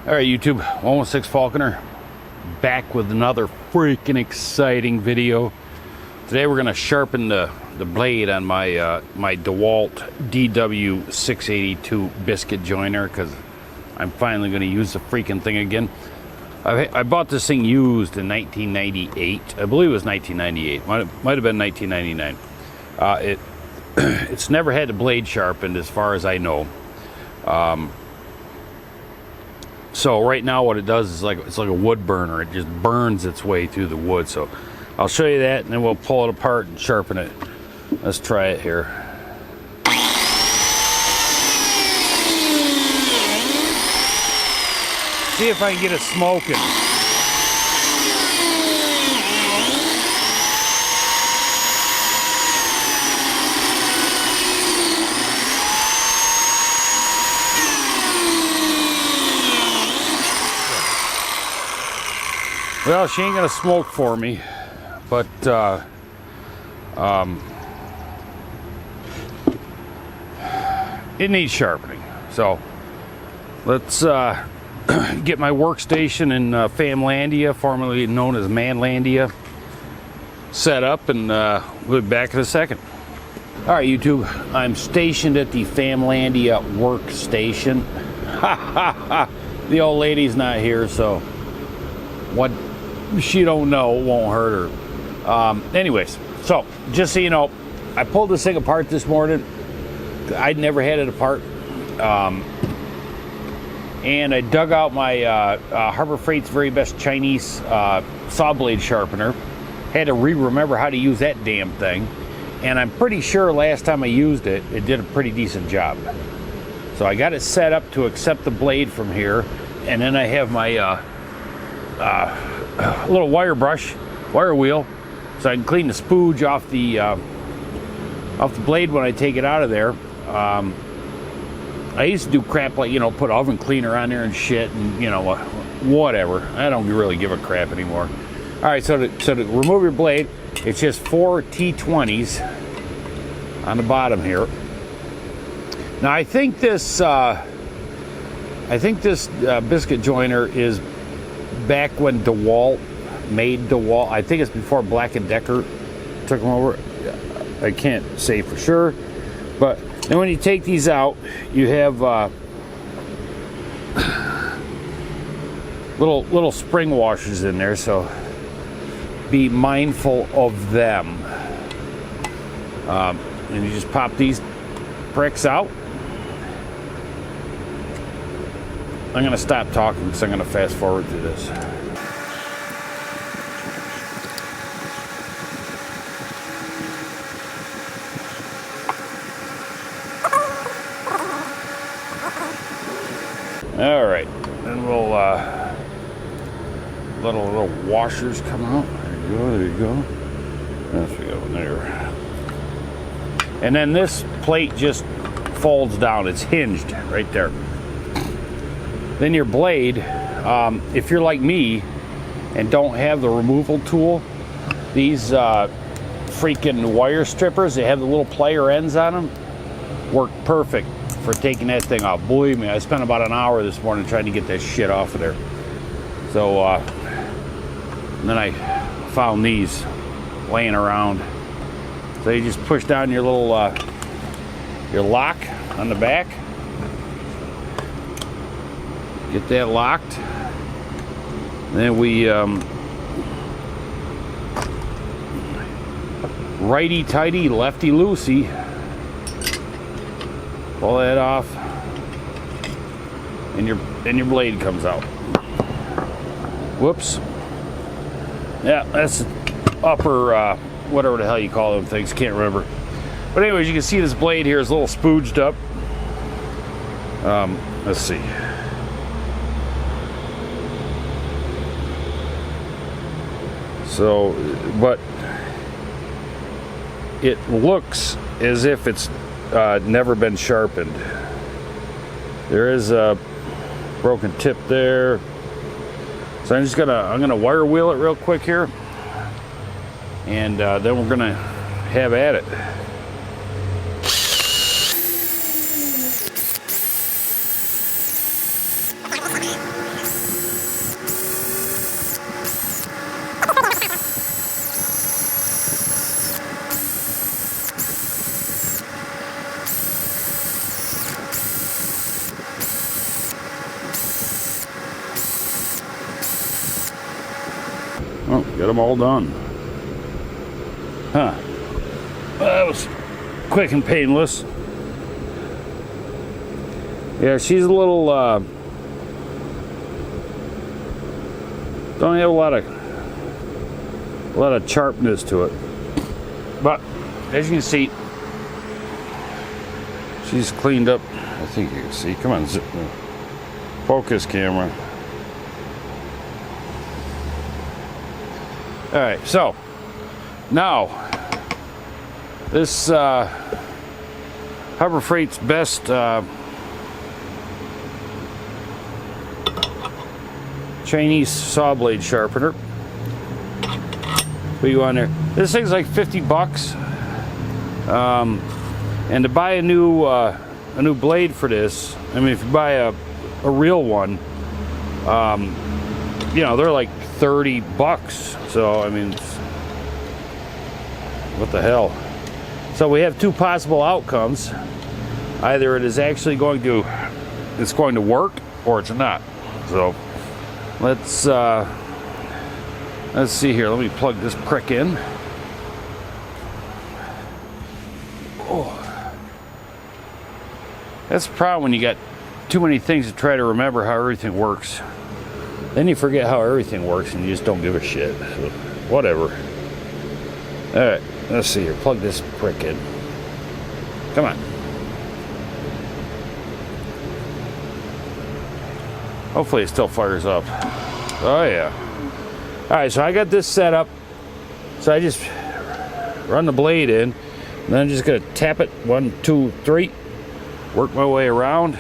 Alright YouTube, 116 Falconer, back with another freaking exciting video. Today we're going to sharpen the blade on my my Dewalt DW682 Biscuit joiner, because I'm finally going to use the freaking thing again. I bought this thing used in 1998. I believe it was 1998. Might have been 1999. It's never had the blade sharpened as far as I know. So right now what it does is it's like a wood burner. It just burns its way through the wood. So I'll show you that, and then we'll pull it apart and sharpen it. Let's try it here. See if I can get it smoking. Well, she ain't gonna smoke for me, but it needs sharpening. So let's get my workstation in Famlandia, formerly known as Manlandia, set up, and we'll be back in a second. All right, YouTube, I'm stationed at the Famlandia workstation. The old lady's not here, so what she don't know won't hurt her. Anyways, so just so you know, I pulled this thing apart this morning. I'd never had it apart. And I dug out my Harbor Freight's very best Chinese saw blade sharpener. Had to remember how to use that damn thing. And I'm pretty sure last time I used it, it did a pretty decent job. So I got it set up to accept the blade from here. And then I have my little wire wheel, so I can clean the spooge off the blade when I take it out of there. I used to do crap like, put oven cleaner on there and shit, and whatever. I don't really give a crap anymore. All right, so to remove your blade, it's just 4 T20s on the bottom here. Now I think this biscuit joiner is back when Dewalt made Dewalt. I think it's before Black & Decker took them over. I can't say for sure, but then when you take these out, you have little spring washers in there, so be mindful of them. And you just pop these pricks out. I'm going to stop talking because I'm going to fast forward through this. All right, then we'll let a little washers come out. There you go. There we go. There. And then this plate just folds down. It's hinged right there. Then your blade, if you're like me and don't have the removal tool, these freaking wire strippers, they have the little plier ends on them, work perfect for taking that thing off. Believe me, I spent about an hour this morning trying to get that shit off of there. So, and then I found these laying around. So you just push down your little, your lock on the back. Get that locked. Then we righty tighty, lefty loosey. Pull that off, and your blade comes out. Whoops. Yeah, that's the upper whatever the hell you call them things. Can't remember. But anyways, you can see this blade here is a little spooged up. Let's see. So, but it looks as if it's never been sharpened. There is a broken tip there. So I'm gonna wire wheel it real quick here, and then we're gonna have at it. Oh, get them all done. Huh. That was quick and painless. Yeah, she's a little, don't have a lot of sharpness to it. But, as you can see, she's cleaned up. I think you can see. Come on, focus camera. Alright, so now this Harbor Freight's best Chinese saw blade sharpener. What you on there? This thing's like 50 bucks. And to buy a new blade for this, I mean, if you buy a real one, you know, they're like 30 bucks. So, I mean, what the hell? So we have two possible outcomes. Either it is actually going to work, or it's not. So let's see here. Let me plug this prick in. Oh. That's the problem when you got too many things to try to remember how everything works. Then you forget how everything works and you just don't give a shit. So, whatever. Alright, let's see here. Plug this prick in. Come on. Hopefully it still fires up. Oh yeah. Alright, so I got this set up. So I just run the blade in. And then I'm just going to tap it. 1, 2, 3. Work my way around.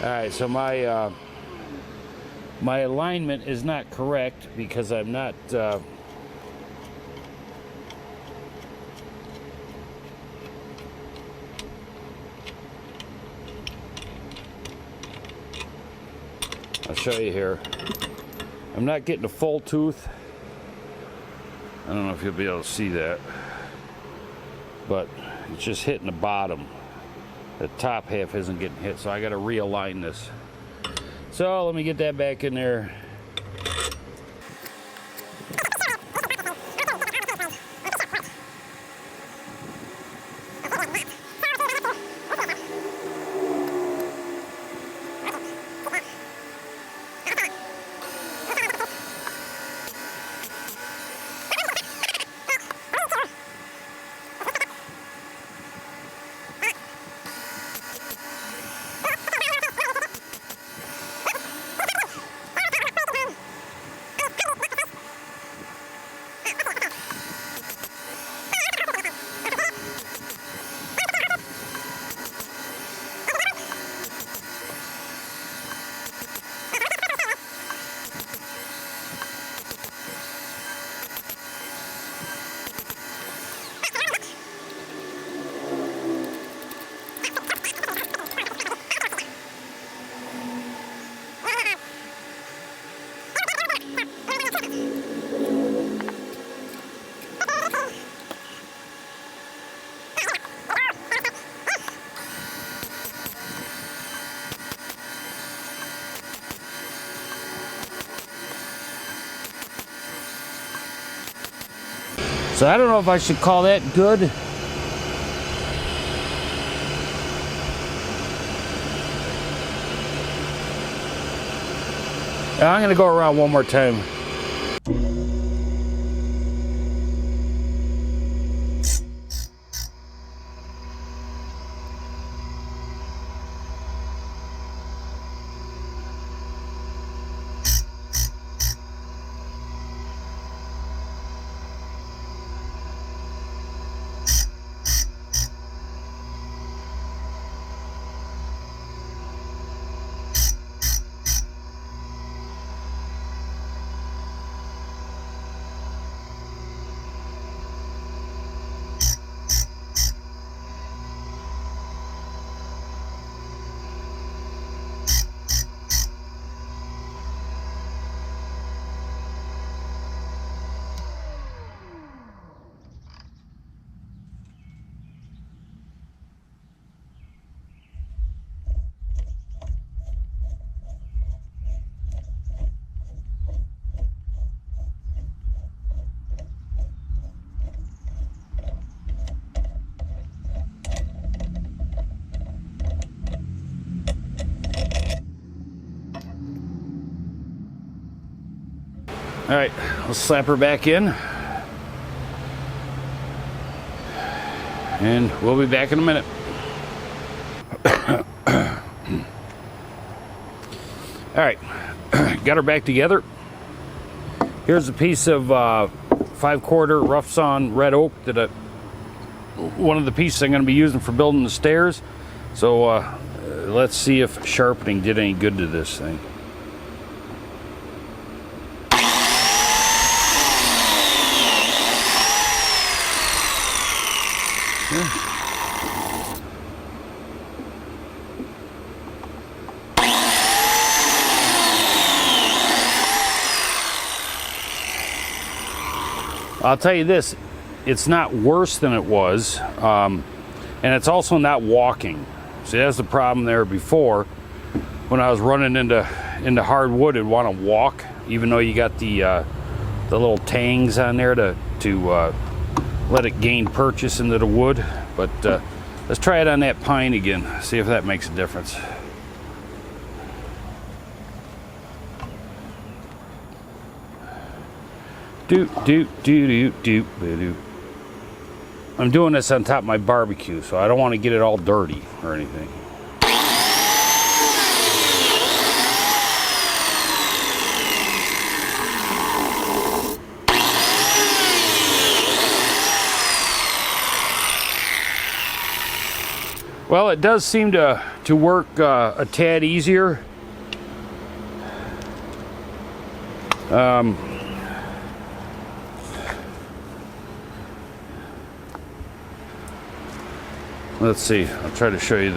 Alright, so my alignment is not correct because I'm not I'll show you here. I'm not getting a full tooth. I don't know if you'll be able to see that, but it's just hitting the bottom. The top half isn't getting hit, so I got to realign this. So let me get that back in there. So I don't know if I should call that good. I'm going to go around one more time. All right, let's slap her back in. And we'll be back in a minute. All right, got her back together. Here's a piece of 5/4 rough sawn red oak that one of the pieces I'm going to be using for building the stairs. So let's see if sharpening did any good to this thing. Yeah. I'll tell you this, it's not worse than it was, and it's also not walking. See, that's the problem there before. When I was running into hardwood, it'd want to walk, even though you got the little tangs on there to let it gain purchase into the wood. But let's try it on that pine again, see if that makes a difference. I'm doing this on top of my barbecue, so I don't want to get it all dirty or anything. Well, it does seem to work a tad easier. Let's see, I'll try to show you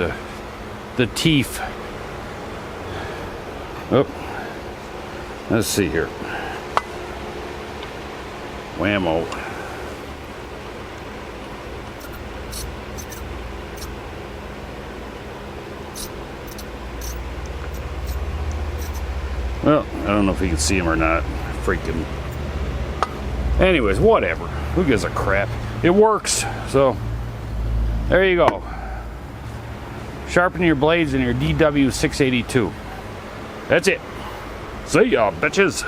the teeth. Oh, let's see here. Whammo. Well, I don't know if you can see them or not. Freaking. Anyways, whatever. Who gives a crap? It works, so. There you go. Sharpen your blades in your DW682. That's it. See ya, bitches.